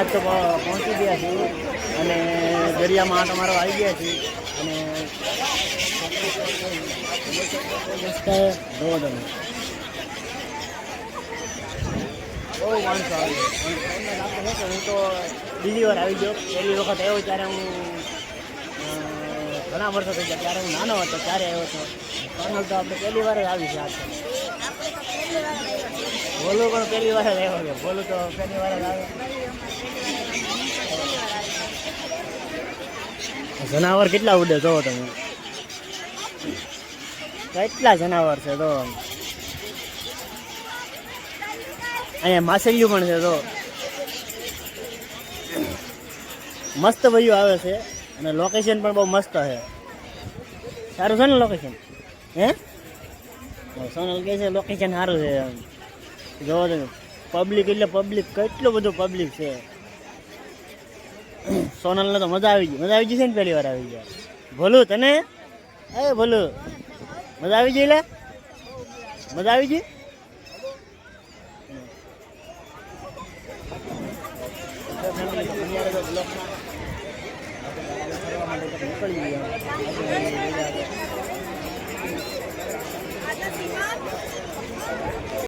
સોમનાથ તો પહોંચી ગયા છીએ અને દરિયામાં આંટો મારવા આવી ગયા છીએ અને જોવો તમે બહુ માણસો આવે છે. હું તો બીજી વાર આવી ગયો. પહેલી વખત આવ્યો ત્યારે હું ઘણા વર્ષો થઈ ગયા, ત્યારે હું નાનો હતો ત્યારે આવ્યો હતો. સોનલ તો આપણે પહેલી વાર જ આવી છે. આ ભોલું પણ પહેલી વાર જ આવ્યો છે. ભોલું તો પહેલી વાર જ આવે. જનાવર કેટલા ઉડે જોવો તમે, કેટલા જનાવર છે તો. અહીંયા માછલીઓ પણ છે તો. મસ્ત ભાઈઓ આવે છે અને લોકેશન પણ બહુ મસ્ત છે. સારું છે ને લોકેશન? હે સોનલ કહે છે લોકેશન સારું છે. જોવો તમે પબ્લિક એટલે પબ્લિક, કેટલું બધું પબ્લિક છે. સોનલને તો મજા આવી ગઈ. મજા આવી ગઈ છે ને? પહેલી વાર આવી ગયા. ભોલું તને એ ભોલું મજા આવી ગઈ? લે મજા આવી ગઈ. નીકળી ગયા.